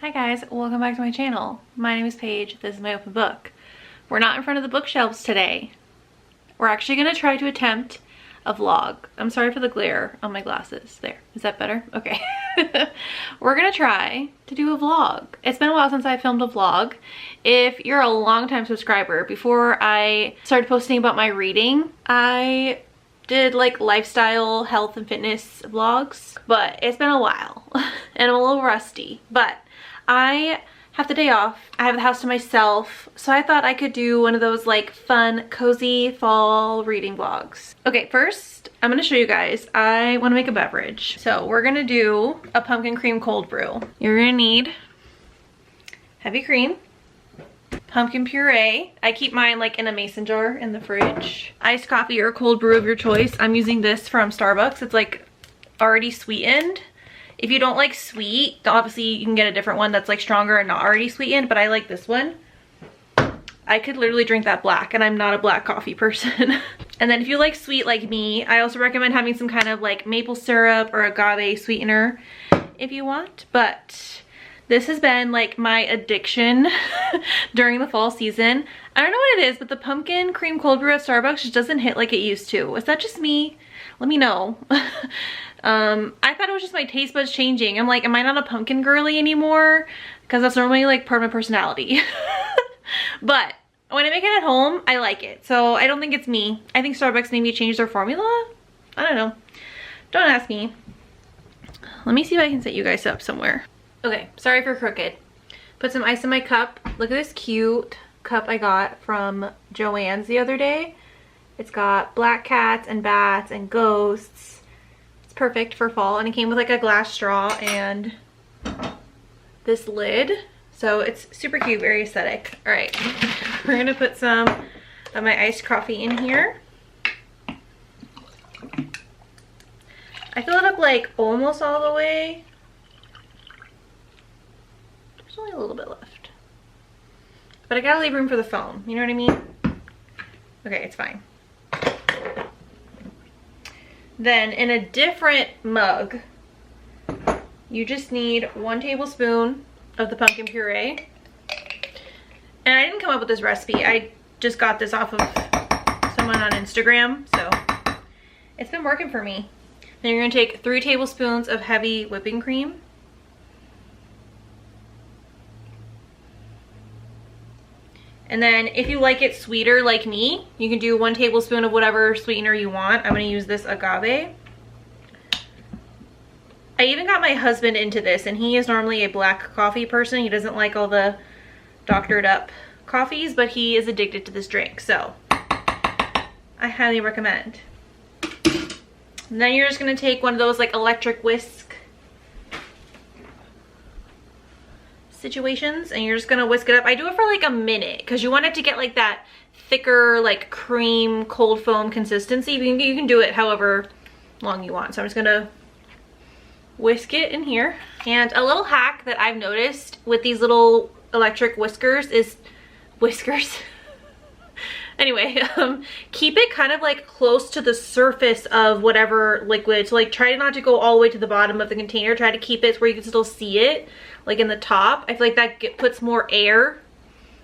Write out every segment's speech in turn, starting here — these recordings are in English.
Hi guys, welcome back to my channel. My name is Paige, this is my open book. We're not in front of the bookshelves today. We're actually gonna try to attempt a vlog. I'm sorry for the glare on my glasses. There, is that better? Okay. We're gonna try to do a vlog. It's been a while since I filmed a vlog. If you're a longtime subscriber, before I started posting about my reading, I did like lifestyle, health and fitness vlogs, but it's been a while and I'm a little rusty, but I have the day off. I have the house to myself, so I thought I could do one of those like fun, cozy fall reading vlogs. Okay, first I'm gonna show you guys, I wanna make a beverage. So we're gonna do a pumpkin cream cold brew. You're gonna need heavy cream, pumpkin puree. I keep mine like in a mason jar in the fridge. Iced coffee or cold brew of your choice. I'm using this from Starbucks. It's like already sweetened. If you don't like sweet, obviously you can get a different one that's like stronger and not already sweetened, but I like this one. I could literally drink that black, and I'm not a black coffee person. And then if you like sweet like me, I also recommend having some kind of like maple syrup or agave sweetener if you want. But this has been like my addiction during the fall season. I don't know what it is, but the pumpkin cream cold brew at Starbucks just doesn't hit like it used to. Is that just me? Let me know. I thought it was just my taste buds changing. I'm like, am I not a pumpkin girly anymore? Because that's normally like part of my personality. But when I make it at home, I like it. So I don't think it's me. I think Starbucks maybe changed their formula. I don't know. Don't ask me. Let me see if I can set you guys up somewhere. Okay, sorry for crooked. Put some ice in my cup. Look at this cute cup I got from Joann's the other day. It's got black cats and bats and ghosts. It's perfect for fall, and it came with like a glass straw and this lid. So it's super cute, very aesthetic. All right, we're gonna put some of my iced coffee in here. I fill it up like almost all the way. There's only a little bit left. But I gotta leave room for the foam, you know what I mean? Okay, it's fine. Then in a different mug, you just need 1 tablespoon of the pumpkin puree. And I didn't come up with this recipe. I just got this off of someone on Instagram, so it's been working for me. Then you're gonna take 3 tablespoons of heavy whipping cream. And then if you like it sweeter like me, you can do 1 tablespoon of whatever sweetener you want. I'm gonna use this agave. I even got my husband into this, and he is normally a black coffee person. He doesn't like all the doctored up coffees, but he is addicted to this drink, so I highly recommend. And then you're just gonna take one of those like electric whisk situations, and you're just gonna whisk it up. I do it for like a minute because you want it to get like that thicker like cream cold foam consistency. You can do it however long you want. So I'm just gonna whisk it in here. And a little hack that I've noticed with these little electric whiskers is anyway, keep it kind of like close to the surface of whatever liquid. So like try not to go all the way to the bottom of the container. Try to keep it where you can still see it, like in the top. I feel like that puts more air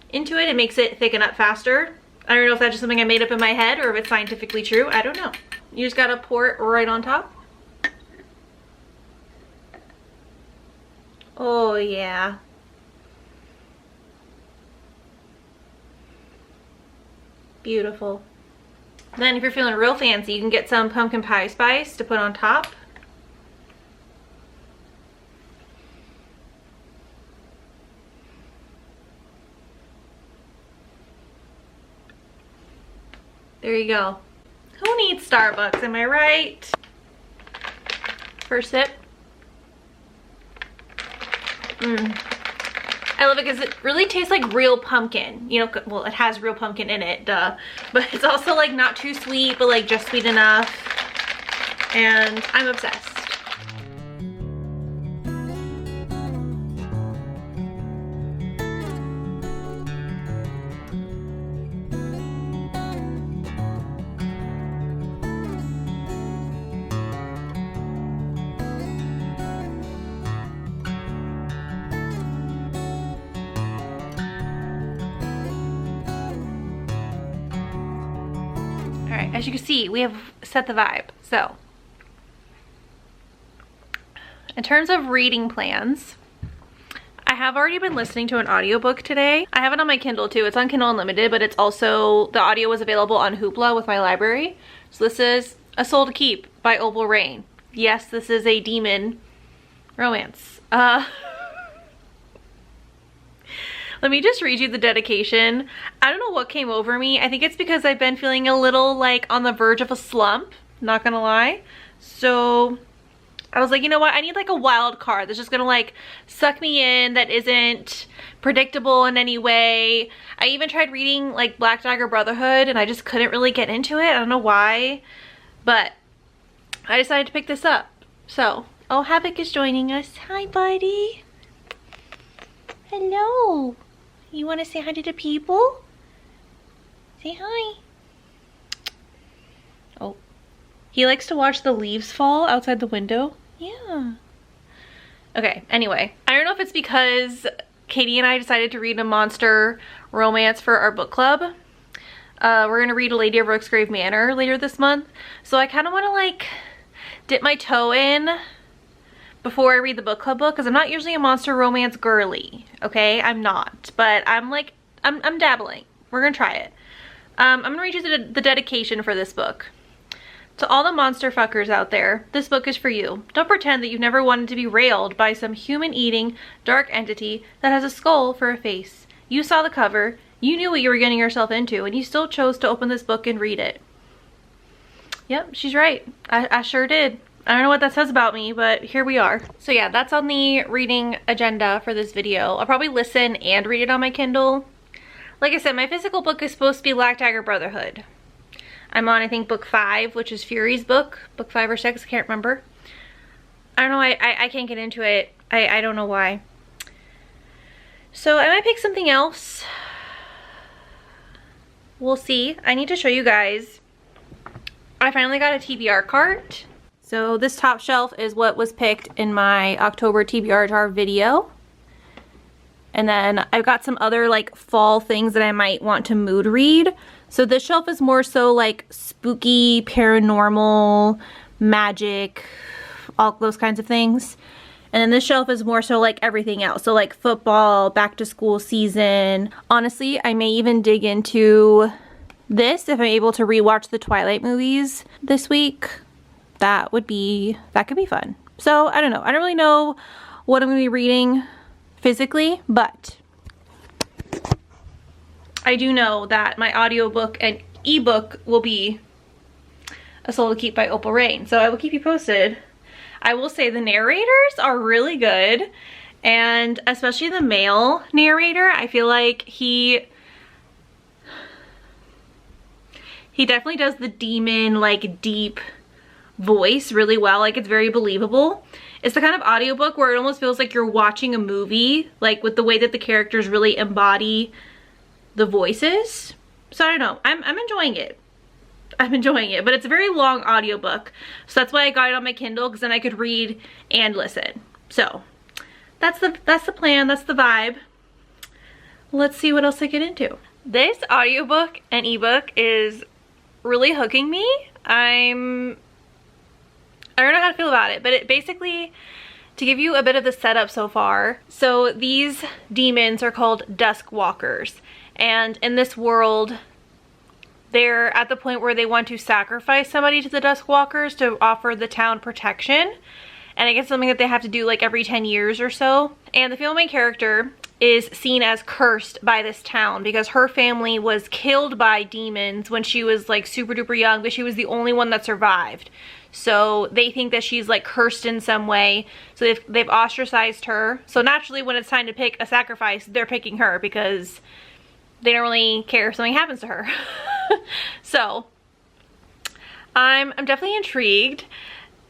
into it. It makes it thicken up faster. I don't know if that's just something I made up in my head or if it's scientifically true. I don't know. You just gotta pour it right on top. Oh yeah. Beautiful. Then if you're feeling real fancy, you can get some pumpkin pie spice to put on top. There you go. Who needs Starbucks, am I right? First sip. I love it because it really tastes like real pumpkin. You know, well, it has real pumpkin in it, duh. But it's also like not too sweet, but like just sweet enough. And I'm obsessed. right, as you can see, we have set the vibe. So, in terms of reading plans, I have already been listening to an audiobook today. I have it on my Kindle too. It's on Kindle Unlimited, but it's also, the audio was available on Hoopla with my library. So this is A Soul to Keep by Opal Rain. Yes, this is a demon romance. Let me just read you the dedication. I don't know what came over me. I think it's because I've been feeling a little like on the verge of a slump, not gonna lie. So I was like, you know what? I need like a wild card that's just gonna like suck me in, that isn't predictable in any way. I even tried reading like Black Dagger Brotherhood and I just couldn't really get into it. I don't know why, but I decided to pick this up. So, oh, Havoc is joining us. Hi, buddy. Hello. You want to say hi to the people? Say hi. Oh. He likes to watch the leaves fall outside the window. Yeah. Okay, anyway. I don't know if it's because Katie and I decided to read a monster romance for our book club. We're going to read Lady of Rooksgrave Manor later this month. So I kind of want to like dip my toe in before I read the book club book, because I'm not usually a monster romance girly, okay? I'm not, but I'm like, I'm dabbling. We're gonna try it. I'm gonna read you the dedication for this book. To all the monster fuckers out there, this book is for you. Don't pretend that you've never wanted to be railed by some human-eating, dark entity that has a skull for a face. You saw the cover, you knew what you were getting yourself into, and you still chose to open this book and read it. Yep, she's right. I sure did. I don't know what that says about me, but here we are. So yeah, that's on the reading agenda for this video. I'll probably listen and read it on my Kindle. Like I said, my physical book is supposed to be Black Dagger Brotherhood. I'm on, I think, book 5, which is Fury's book. Book 5 or 6, I can't remember. I don't know, I can't get into it. I don't know why. So I might pick something else. We'll see. I need to show you guys. I finally got a TBR cart. So this top shelf is what was picked in my October TBR jar video. And then I've got some other like fall things that I might want to mood read. So this shelf is more so like spooky, paranormal, magic, all those kinds of things. And then this shelf is more so like everything else. So like football, back to school season. Honestly, I may even dig into this if I'm able to rewatch the Twilight movies this week. That could be fun. So I don't know. I don't really know what I'm going to be reading physically, but I do know that my audiobook and ebook will be A Soul to Keep by Opal Rain. So I will keep you posted. I will say the narrators are really good, and especially the male narrator, I feel like he definitely does the demon like deep voice really well. Like, it's very believable. It's the kind of audiobook where it almost feels like you're watching a movie, like with the way that the characters really embody the voices. So I don't know, I'm enjoying it. I'm enjoying it, but it's a very long audiobook. So that's why I got it on my Kindle, because then I could read and listen. So that's the plan, that's the vibe. Let's see what else I get into. This audiobook and ebook is really hooking me. I don't know how to feel about it, but it basically, to give you a bit of the setup so far, so these demons are called Dusk Walkers, and in this world, they're at the point where they want to sacrifice somebody to the Dusk Walkers to offer the town protection, and I guess something that they have to do like every 10 years or so. And the female main character is seen as cursed by this town because her family was killed by demons when she was like super duper young, but she was the only one that survived. So they think that she's like cursed in some way. So they've ostracized her. So naturally when it's time to pick a sacrifice, they're picking her because they don't really care if something happens to her. So I'm definitely intrigued.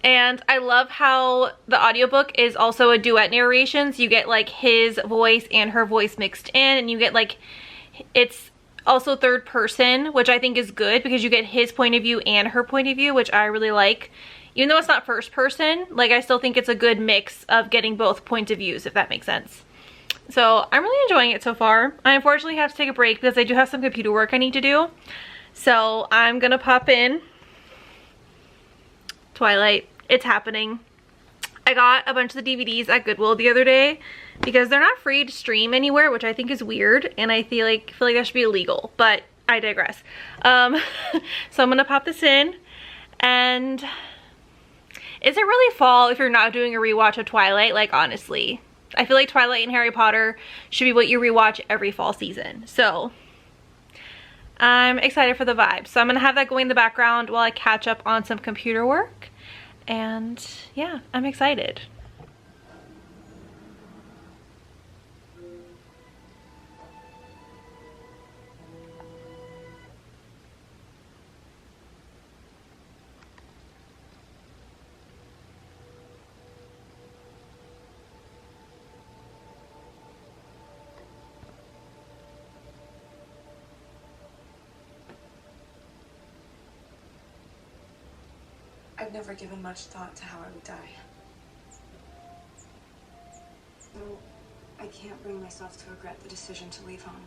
And I love how the audiobook is also a duet narration. So you get like his voice and her voice mixed in, and you get like, it's also third person, which I think is good because you get his point of view and her point of view, which I really like. Even though it's not first person, like I still think it's a good mix of getting both points of views, if that makes sense. So I'm really enjoying it so far. I unfortunately have to take a break because I do have some computer work I need to do. So I'm gonna pop in Twilight. It's happening. I got a bunch of the DVDs at Goodwill the other day because they're not free to stream anywhere, which I think is weird, and I feel like that should be illegal, but I digress. So I'm gonna pop this in, and is it really fall if you're not doing a rewatch of Twilight? Like, honestly, I feel like Twilight and Harry Potter should be what you rewatch every fall season. So I'm excited for the vibe. So I'm gonna have that going in the background while I catch up on some computer work. And yeah, I'm excited. I've never given much thought to how I would die. Though I can't bring myself to regret the decision to leave home.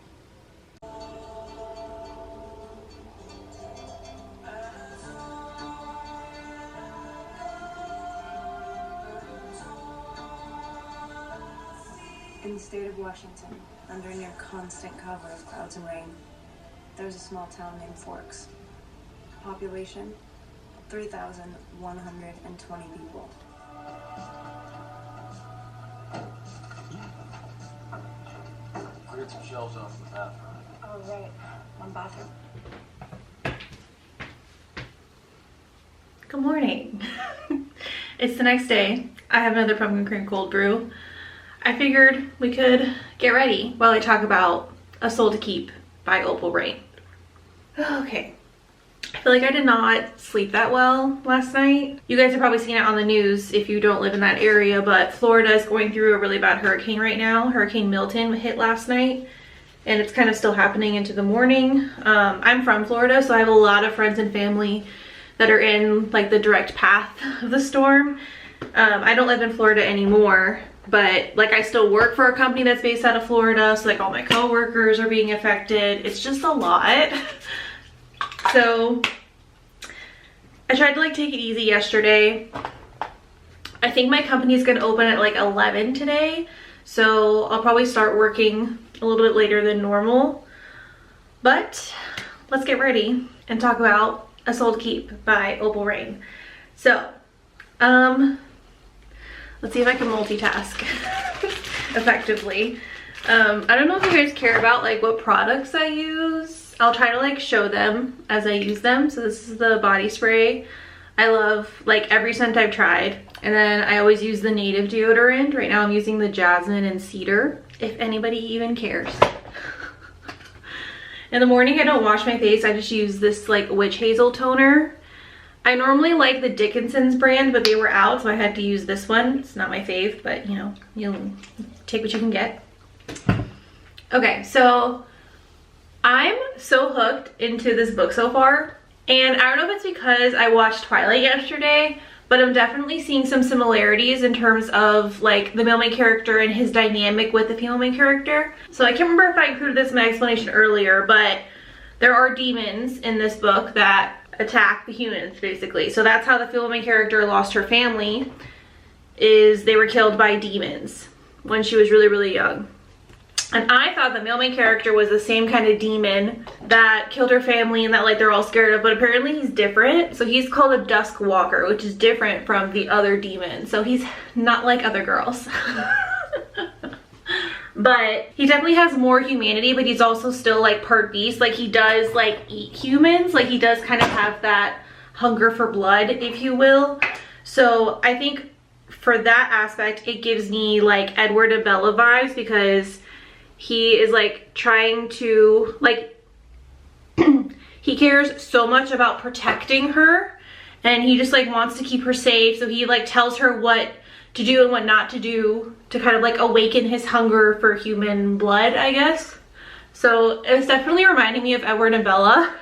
In the state of Washington, under near constant cover of clouds and rain, there's a small town named Forks. Population 3,120 people. Cleared some shelves off the bathroom. Oh, right. One bathroom. Good morning. It's the next day. I have another pumpkin cream cold brew. I figured we could get ready while I talk about A Soul to Keep by Opal Rain. Okay. I feel like I did not sleep that well last night. You guys have probably seen it on the news if you don't live in that area, but Florida is going through a really bad hurricane right now. Hurricane Milton hit last night, and it's kind of still happening into the morning. I'm from Florida, so I have a lot of friends and family that are in like the direct path of the storm. I don't live in Florida anymore, but like I still work for a company that's based out of Florida, so like all my coworkers are being affected. It's just a lot. So I tried to like take it easy yesterday. I think my company is going to open at like 11 today, so I'll probably start working a little bit later than normal. But let's get ready and talk about A Soul to Keep by Opal Rain. So let's see if I can multitask effectively. I don't know if you guys care about like what products I use. I'll try to like show them as I use them. So this is the body spray. I love like every scent I've tried. And then I always use the native deodorant. Right now I'm using the jasmine and cedar, if anybody even cares. In the morning I don't wash my face. I just use this like witch hazel toner. I normally like the Dickinson's brand, but they were out, so I had to use this one. It's not my fave, but you know, you'll take what you can get. Okay, so I'm so hooked into this book so far, and I don't know if it's because I watched Twilight yesterday, but I'm definitely seeing some similarities in terms of like the male main character and his dynamic with the female main character. So I can't remember if I included this in my explanation earlier, but there are demons in this book that attack the humans basically. So that's how the female main character lost her family, is they were killed by demons when she was really, really young. And I thought the male main character was the same kind of demon that killed her family and that like they're all scared of, but apparently he's different. So he's called a Dusk Walker, which is different from the other demons. So he's not like other girls. But he definitely has more humanity, but he's also still like part beast. Like he does like eat humans. Like he does kind of have that hunger for blood, if you will. So I think for that aspect, it gives me like Edward and Bella vibes, because he is like trying to like he cares so much about protecting her, and he just like wants to keep her safe. So he like tells her what to do and what not to do to kind of like awaken his hunger for human blood, I guess. So it's definitely reminding me of Edward and Bella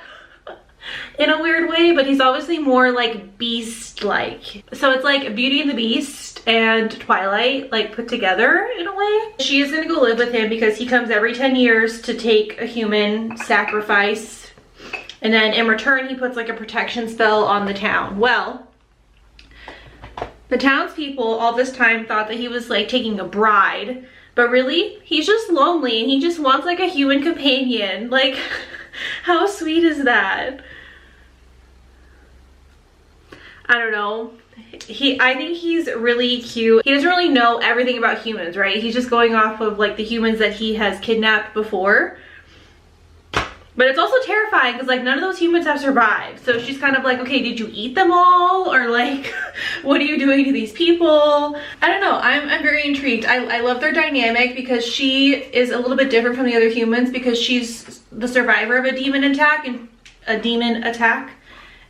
in a weird way, but he's obviously more like beast-like. So it's like Beauty and the Beast and Twilight like put together in a way. She is gonna go live with him because he comes every 10 years to take a human sacrifice And then in return, he puts like a protection spell on the town. Well, the townspeople all this time thought that he was like taking a bride, but really, he's just lonely and he just wants like a human companion. Like, how sweet is that? I don't know. I think he's really cute. He doesn't really know everything about humans, right? He's just going off of like the humans that he has kidnapped before. But it's also terrifying because like none of those humans have survived. So she's kind of like, okay, did you eat them all? Or like, what are you doing to these people? I don't know, I'm very intrigued. I love their dynamic because she is a little bit different from the other humans because she's the survivor of a demon attack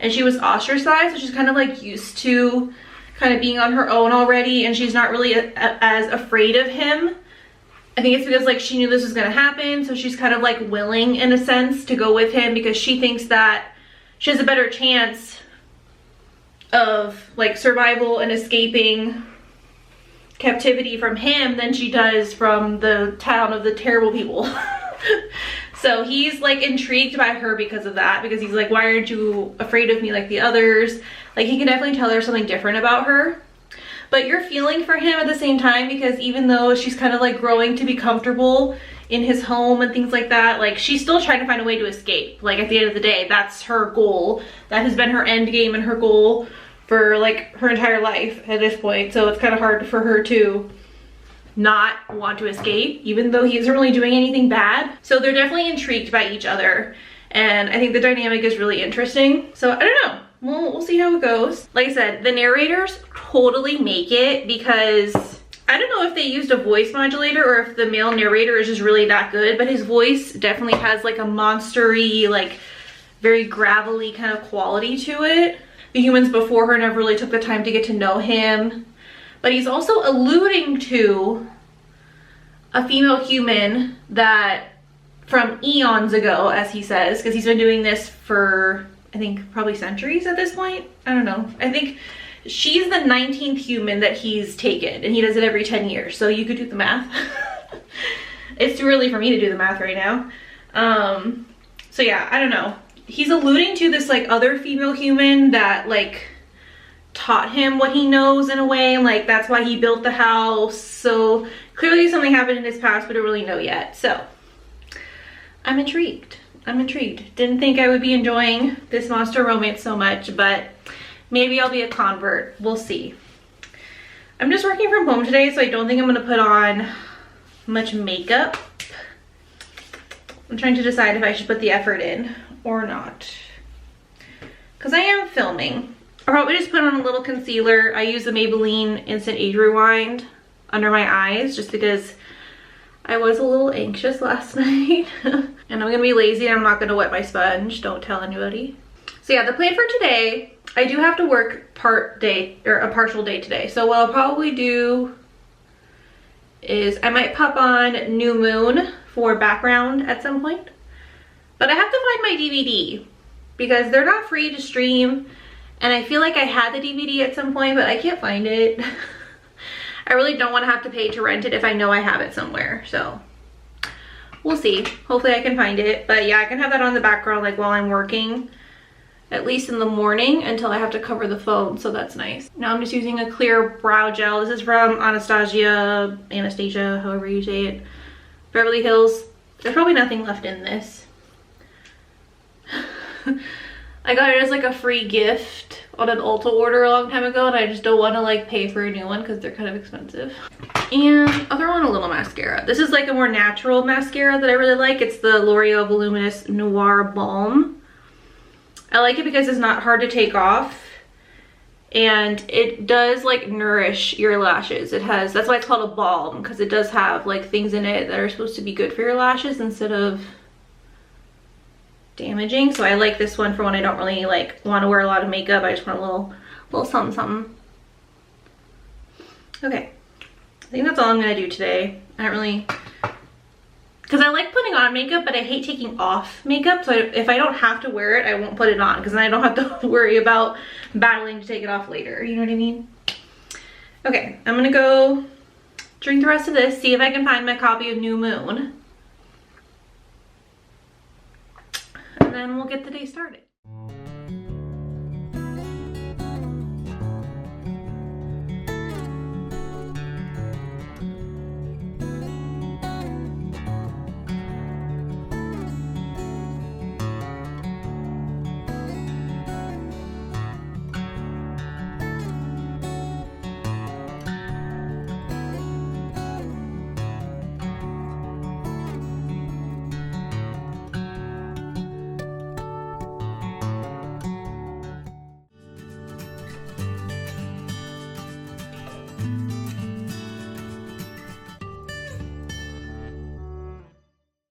and she was ostracized. So she's kind of like used to kind of being on her own already and she's not really as afraid of him. I think it's because like she knew this was gonna happen, so she's kind of like willing in a sense to go with him because she thinks that she has a better chance of like survival and escaping captivity from him than she does from the town of the terrible people. So he's like intrigued by her because of that, because he's like, why aren't you afraid of me like the others? Like he can definitely tell there's something different about her. But you're feeling for him at the same time because even though she's kind of like growing to be comfortable in his home and things like that, like she's still trying to find a way to escape. Like at the end of the day, that's her goal. That has been her end game and her goal for like her entire life at this point. So it's kind of hard for her to not want to escape, even though he isn't really doing anything bad. So they're definitely intrigued by each other. And I think the dynamic is really interesting. So I don't know. We'll see how it goes. Like I said, the narrators totally make it because I don't know if they used a voice modulator or if the male narrator is just really that good, but his voice definitely has like a monstery, like very gravelly kind of quality to it. The humans before her never really took the time to get to know him, but he's also alluding to a female human that from eons ago, as he says, because he's been doing this for I think probably centuries at this point. I don't know. I think she's the 19th human that he's taken and he does it every 10 years. So you could do the math. It's too early for me to do the math right now. So yeah, I don't know. He's alluding to this like other female human that like taught him what he knows in a way. And like, that's why he built the house. So clearly something happened in his past, we don't really know yet. So I'm intrigued. I'm intrigued. Didn't think I would be enjoying this monster romance so much, but maybe I'll be a convert. We'll see. I'm just working from home today, so I don't think I'm gonna put on much makeup. I'm trying to decide if I should put the effort in or not. Because I am filming. I'll probably just put on a little concealer. I use the Maybelline Instant Age Rewind under my eyes just because I was a little anxious last night. And I'm gonna be lazy and I'm not gonna wet my sponge. Don't tell anybody. So yeah, the plan for today, I do have to work part day or a partial day today. So what I'll probably do is I might pop on New Moon for background at some point. But I have to find my DVD because they're not free to stream. And I feel like I had the DVD at some point, but I can't find it. I really don't want to have to pay to rent it if I know I have it somewhere. So we'll see. Hopefully I can find it. But yeah, I can have that on the background like while I'm working, at least in the morning until I have to cover the phone. So that's nice. Now I'm just using a clear brow gel. This is from Anastasia, however you say it. Beverly Hills. There's probably nothing left in this. I got it as like a free gift on an Ulta order a long time ago, and I just don't want to like pay for a new one because they're kind of expensive. And I'll throw on a little mascara. This is like a more natural mascara that I really like. It's the L'Oreal Voluminous Noir Balm. I like it because it's not hard to take off, and it does like nourish your lashes. It has, that's why it's called a balm, because it does have like things in it that are supposed to be good for your lashes instead of damaging. So I like this one for when I don't really like want to wear a lot of makeup. I just want a little something something. Okay, I think that's all I'm gonna do today. I don't really, because I like putting on makeup, but I hate taking off makeup. So if I don't have to wear it, I won't put it on, because then I don't have to worry about battling to take it off later. You know what I mean? Okay, I'm gonna go drink the rest of this, see if I can find my copy of New Moon. And then we'll get the day started.